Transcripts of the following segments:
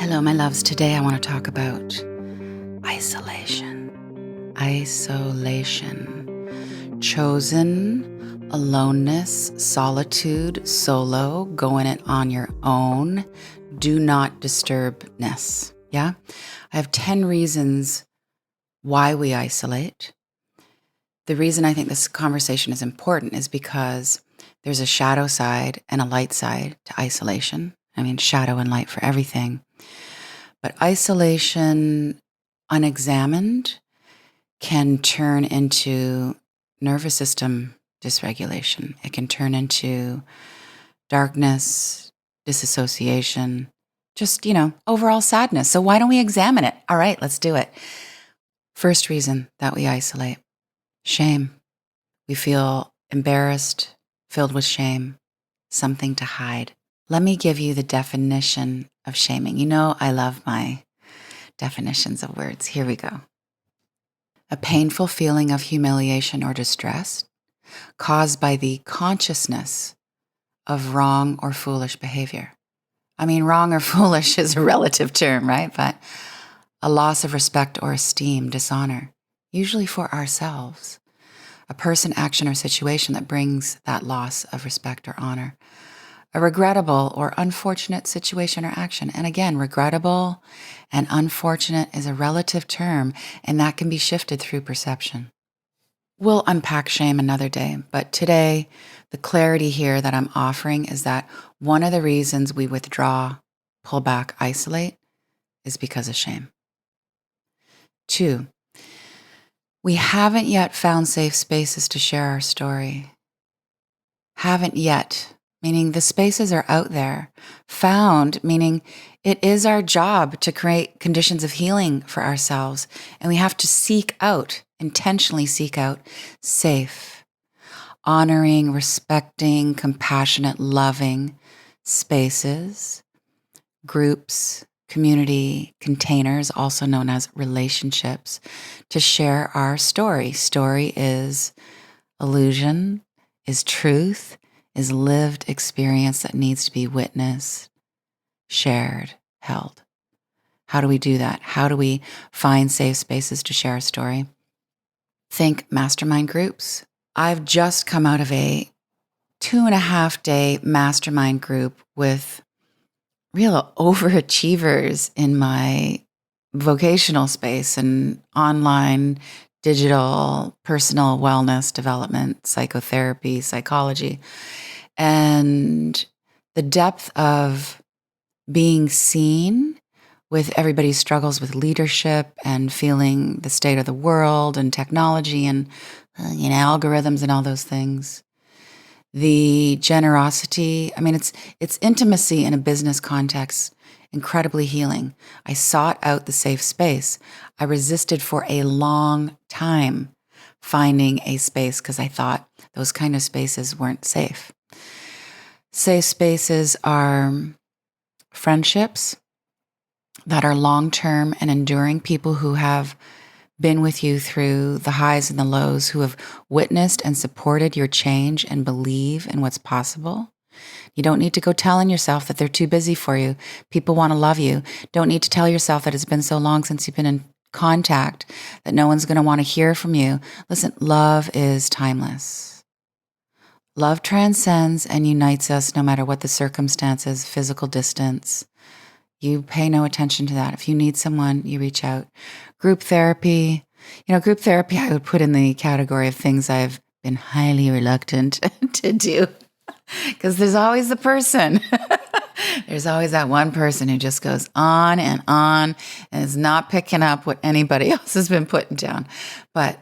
Hello, my loves. Today I want to talk about isolation. Isolation. Chosen, aloneness, solitude, solo, going it on your own. Do not disturbness. Yeah? I have 10 reasons why we isolate. The reason I think this conversation is important is because there's a shadow side and a light side to isolation. I mean, shadow and light for everything. But isolation, unexamined, can turn into nervous system dysregulation. It can turn into darkness, disassociation, just, overall sadness. So why don't we examine it? All right, let's do it. First reason that we isolate, shame. We feel embarrassed, filled with shame, something to hide. Let me give you the definition of shaming. You know, I love my definitions of words. Here we go. A painful feeling of humiliation or distress caused by the consciousness of wrong or foolish behavior. I mean, wrong or foolish is a relative term, right? But a loss of respect or esteem, dishonor, usually for ourselves. A person, action, or situation that brings that loss of respect or honor. A regrettable or unfortunate situation or action. And again, regrettable and unfortunate is a relative term, and that can be shifted through perception. We'll unpack shame another day, but today, the clarity here that I'm offering is that one of the reasons we withdraw, pull back, isolate is because of shame. 2, we haven't yet found safe spaces to share our story. Haven't yet. Meaning the spaces are out there. Found, meaning it is our job to create conditions of healing for ourselves. And we have to seek out, intentionally seek out, safe, honoring, respecting, compassionate, loving spaces, groups, community, containers, also known as relationships, to share our story. Story is illusion, is truth, is lived experience that needs to be witnessed, shared, held. How do we do that? How do we find safe spaces to share our story? Think mastermind groups. I've just come out of a 2.5-day mastermind group with real overachievers in my vocational space and online, digital, personal wellness development, psychotherapy, psychology. And the depth of being seen with everybody's struggles with leadership and feeling the state of the world and technology and algorithms and all those things. The generosity, I mean, it's intimacy in a business context, incredibly healing. I sought out the safe space. I resisted for a long time finding a space because I thought those kind of spaces weren't safe. Safe spaces are friendships that are long-term and enduring, people who have been with you through the highs and the lows, who have witnessed and supported your change and believe in what's possible. You don't need to go telling yourself that they're too busy for you. People want to love you. Don't need to tell yourself that it's been so long since you've been in contact that no one's going to want to hear from you. Listen, love is timeless. Love transcends and unites us no matter what the circumstances, physical distance. You pay no attention to that. If you need someone, you reach out. Group therapy. Group therapy I would put in the category of things I've been highly reluctant to do. Because there's always the person. There's always that one person who just goes on and is not picking up what anybody else has been putting down. But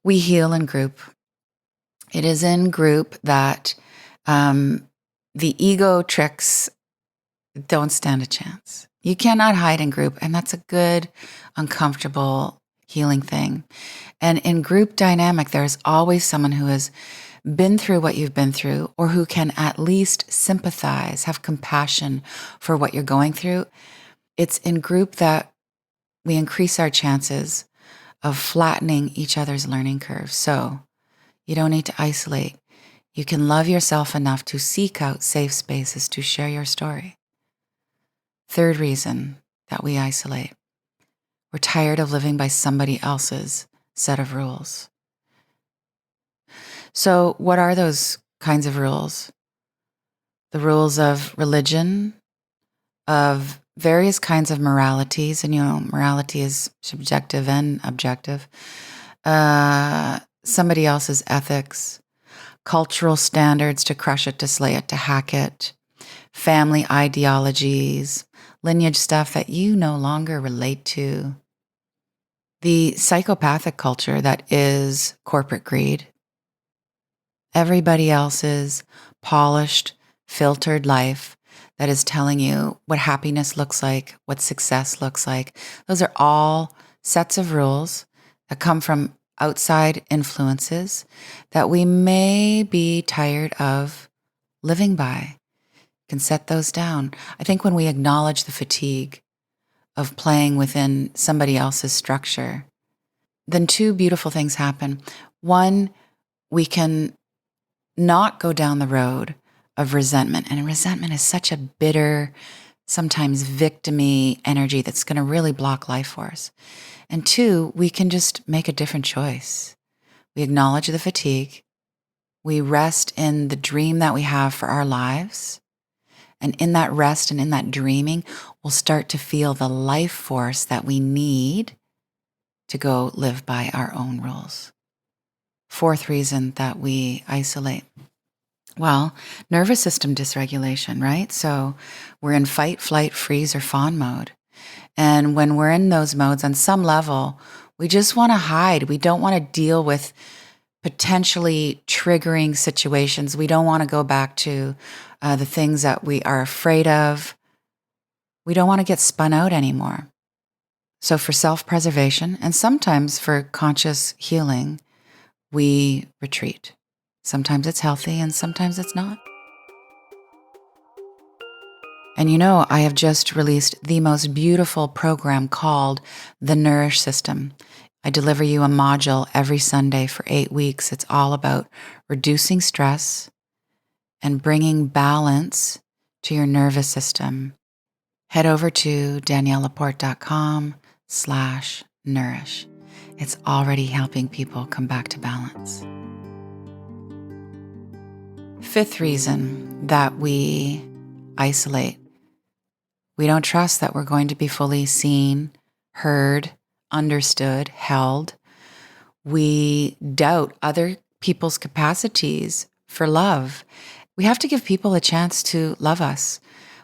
we heal in group. It is in group that the ego tricks don't stand a chance. You cannot hide in group, and that's a good, uncomfortable, healing thing. And in group dynamic, there's always someone who has been through what you've been through, or who can at least sympathize, have compassion for what you're going through. It's in group that we increase our chances of flattening each other's learning curve. So you don't need to isolate. You can love yourself enough to seek out safe spaces to share your story. Third reason that we isolate. We're tired of living by somebody else's set of rules. So what are those kinds of rules? The rules of religion, of various kinds of moralities, and morality is subjective and objective. Somebody else's ethics, cultural standards to crush it, to slay it, to hack it, family ideologies, lineage stuff that you no longer relate to, the psychopathic culture that is corporate greed, everybody else's polished, filtered life that is telling you what happiness looks like, what success looks like. Those are all sets of rules that come from outside influences that we may be tired of living by. Can set those down. I think when we acknowledge the fatigue of playing within somebody else's structure, then two beautiful things happen. One, we can not go down the road of resentment. And resentment is such a bitter, sometimes victim-y energy that's going to really block life for us. And two, we can just make a different choice. We acknowledge the fatigue. We rest in the dream that we have for our lives. And in that rest and in that dreaming, we'll start to feel the life force that we need to go live by our own rules. Fourth reason that we isolate. Well, nervous system dysregulation, right? So we're in fight, flight, freeze, or fawn mode. And when we're in those modes, on some level, we just want to hide. We don't want to deal with potentially triggering situations. We don't want to go back to the things that we are afraid of. We don't want to get spun out anymore. So for self-preservation, and sometimes for conscious healing, we retreat. Sometimes it's healthy and sometimes it's not. And I have just released the most beautiful program called the Nourish System. I deliver you a module every Sunday for 8 weeks. It's all about reducing stress and bringing balance to your nervous system. Head over to daniellelaporte.com/nourish. It's already helping people come back to balance. Fifth reason that we isolate. We don't trust that we're going to be fully seen, heard, understood, held. We doubt other people's capacities for love. We have to give people a chance to love us.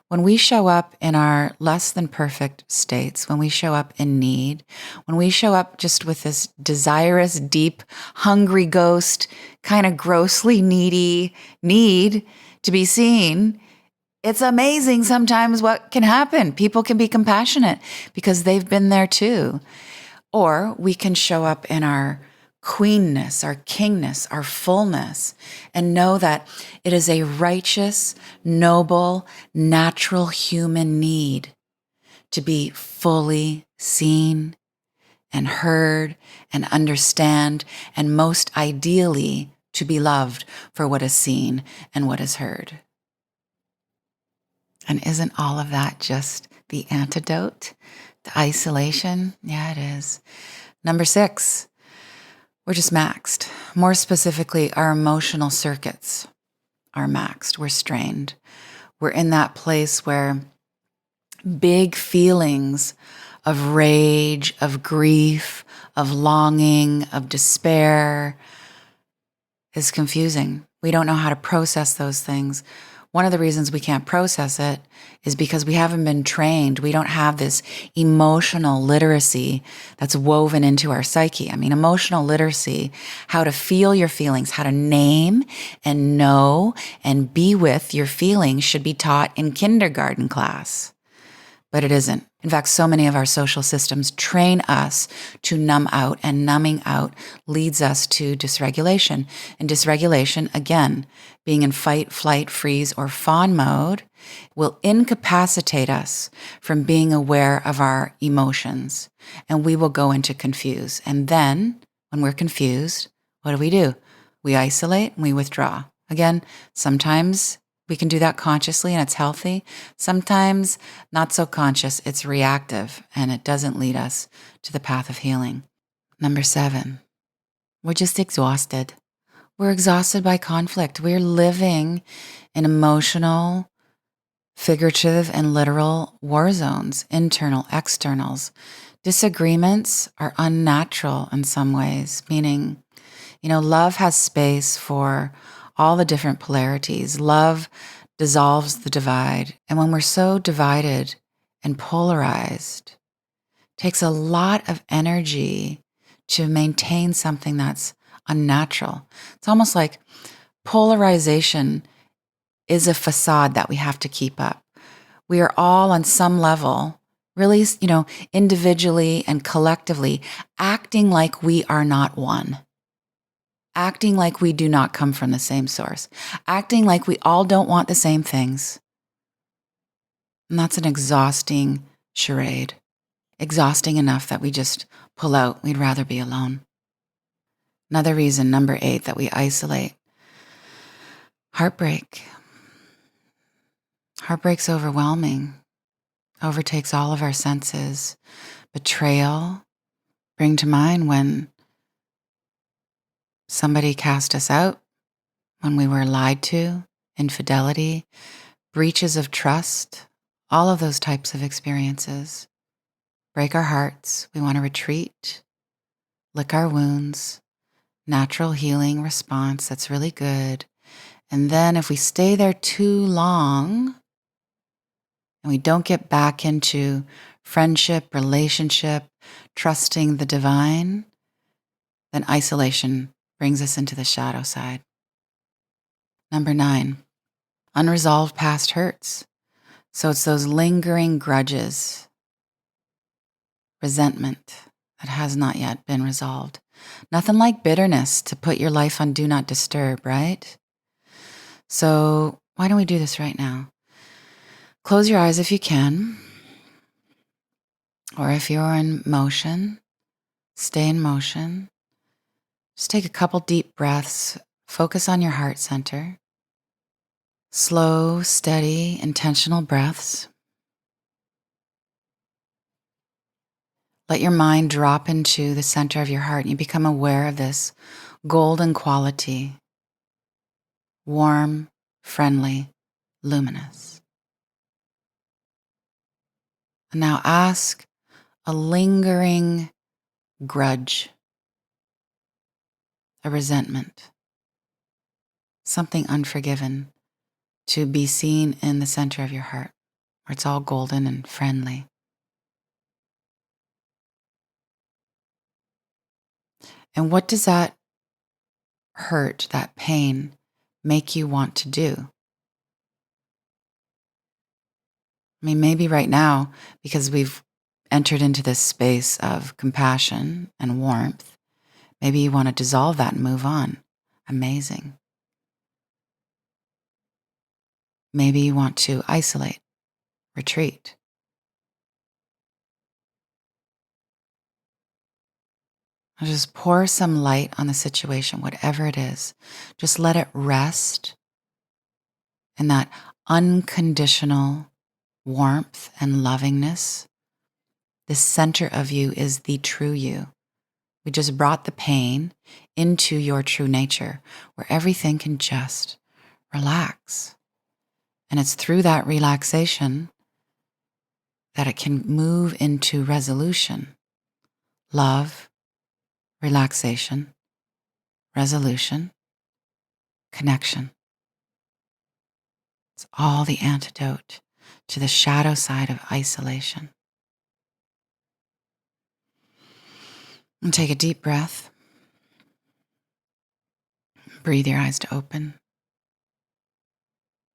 When we show up in our less than perfect states, when we show up in need, when we show up just with this desirous, deep, hungry ghost, kind of grossly needy need to be seen, it's amazing sometimes what can happen. People can be compassionate because they've been there too. Or we can show up in our queenness, our kingness, our fullness, and know that it is a righteous, noble, natural human need to be fully seen and heard and understand, and most ideally, to be loved for what is seen and what is heard. And isn't all of that just the antidote? The isolation? Yeah, it is. Number 6. We're just maxed. More specifically, our emotional circuits are maxed. We're strained. We're in that place where big feelings of rage, of grief, of longing, of despair is confusing. We don't know how to process those things. One of the reasons we can't process it is because we haven't been trained. We don't have this emotional literacy that's woven into our psyche. I mean, emotional literacy, how to feel your feelings, how to name and know and be with your feelings should be taught in kindergarten class. But it isn't. In fact, so many of our social systems train us to numb out, and numbing out leads us to dysregulation. And dysregulation, again, being in fight, flight, freeze, or fawn mode, will incapacitate us from being aware of our emotions. And we will go into confuse. And then, when we're confused, what do? We isolate and we withdraw. Again, sometimes We can do that consciously and it's healthy. Sometimes not so conscious, it's reactive and it doesn't lead us to the path of healing. Number 7, we're just exhausted. We're exhausted by conflict. We're living in emotional, figurative, and literal war zones, internal, externals. Disagreements are unnatural in some ways, meaning, love has space for all the different polarities. Love dissolves the divide. And when we're so divided and polarized, it takes a lot of energy to maintain something that's unnatural. It's almost like polarization is a facade that we have to keep up. We are all on some level, really, individually and collectively, acting like we are not one. Acting like we do not come from the same source. Acting like we all don't want the same things. And that's an exhausting charade. Exhausting enough that we just pull out. We'd rather be alone. Another reason, number 8, that we isolate. Heartbreak. Heartbreak's overwhelming. Overtakes all of our senses. Betrayal. Bring to mind when somebody cast us out, when we were lied to, infidelity, breaches of trust, all of those types of experiences break our hearts. We want to retreat, lick our wounds, natural healing response that's really good. And then if we stay there too long and we don't get back into friendship, relationship, trusting the divine, then isolation brings us into the shadow side. Number 9, unresolved past hurts. So it's those lingering grudges, resentment that has not yet been resolved. Nothing like bitterness to put your life on do not disturb, right? So why don't we do this right now? Close your eyes if you can. Or if you're in motion, stay in motion. Just take a couple deep breaths. Focus on your heart center. Slow, steady, intentional breaths. Let your mind drop into the center of your heart and you become aware of this golden quality. Warm, friendly, luminous. And now ask a lingering grudge, a resentment, something unforgiven to be seen in the center of your heart, where it's all golden and friendly. And what does that hurt, that pain, make you want to do? I mean, maybe right now, because we've entered into this space of compassion and warmth, maybe you want to dissolve that and move on. Amazing. Maybe you want to isolate, retreat. Just pour some light on the situation, whatever it is. Just let it rest in that unconditional warmth and lovingness. The center of you is the true you. We just brought the pain into your true nature, where everything can just relax. And it's through that relaxation that it can move into resolution, love, relaxation, resolution, connection. It's all the antidote to the shadow side of isolation. And take a deep breath. Breathe your eyes to open.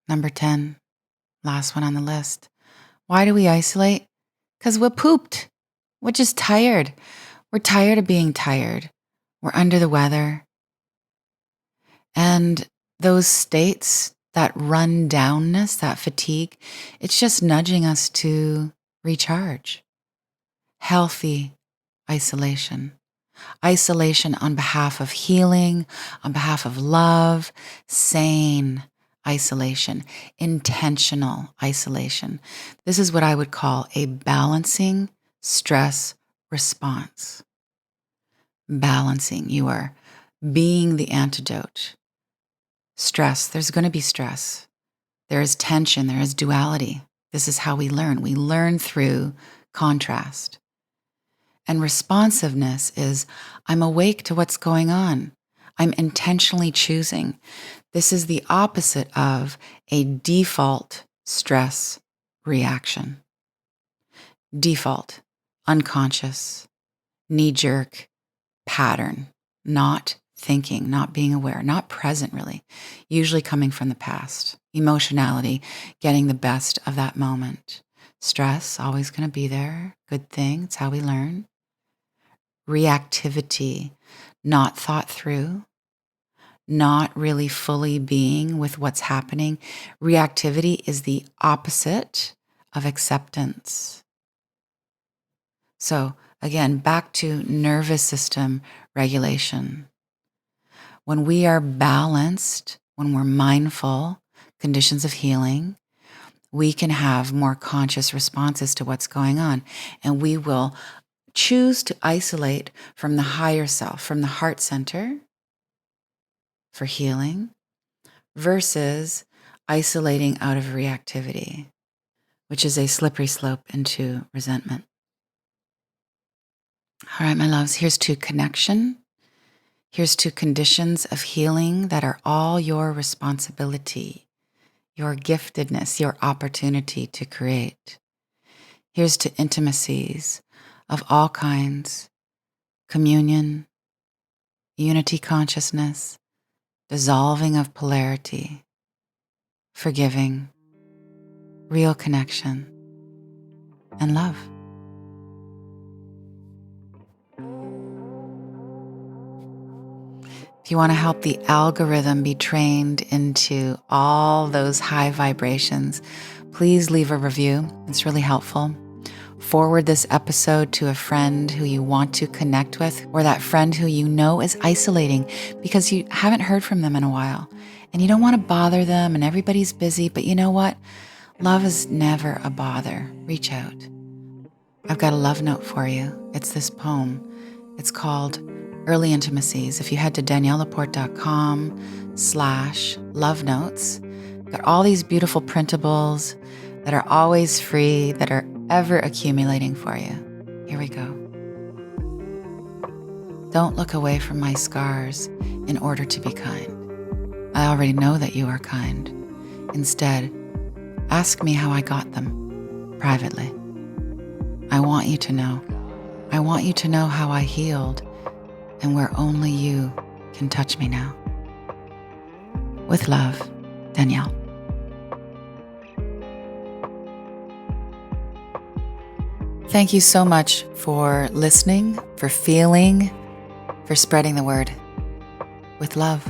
Number 10, last one on the list. Why do we isolate? Because we're pooped. We're just tired. We're tired of being tired. We're under the weather. And those states, that run downness, that fatigue, it's just nudging us to recharge. Healthy isolation. Isolation on behalf of healing, on behalf of love, sane isolation, intentional isolation. This is what I would call a balancing stress response. Balancing, you are being the antidote. Stress, there's going to be stress. There is tension, there is duality. This is how we learn. We learn through contrast. And responsiveness is, I'm awake to what's going on. I'm intentionally choosing. This is the opposite of a default stress reaction. Default, unconscious, knee-jerk pattern, not thinking, not being aware, not present really, usually coming from the past. Emotionality, getting the best of that moment. Stress, always going to be there. Good thing, it's how we learn. Reactivity, not thought through, not really fully being with what's happening. Reactivity is the opposite of acceptance. So again, back to nervous system regulation. When we are balanced, when we're mindful, conditions of healing, we can have more conscious responses to what's going on. And we will choose to isolate from the higher self, from the heart center for healing, versus isolating out of reactivity, which is a slippery slope into resentment. All right, my loves, here's to connection. Here's to conditions of healing that are all your responsibility, your giftedness, your opportunity to create. Here's to intimacies of all kinds, communion, unity consciousness, dissolving of polarity, forgiving, real connection, and love. If you want to help the algorithm be trained into all those high vibrations, please leave a review. It's really helpful. Forward this episode to a friend who you want to connect with, or that friend who you know is isolating because you haven't heard from them in a while. And you don't want to bother them, and everybody's busy, but you know what? Love is never a bother. Reach out. I've got a love note for you. It's this poem. It's called Early Intimacies. If you head to daniellelaporte.com/love notes, got all these beautiful printables that are always free, that are ever accumulating for you. Here we go. Don't look away from my scars in order to be kind. I already know that you are kind. Instead, ask me how I got them, privately. I want you to know. I want you to know how I healed and where only you can touch me now. With love, Danielle. Thank you so much for listening, for feeling, for spreading the word. With love.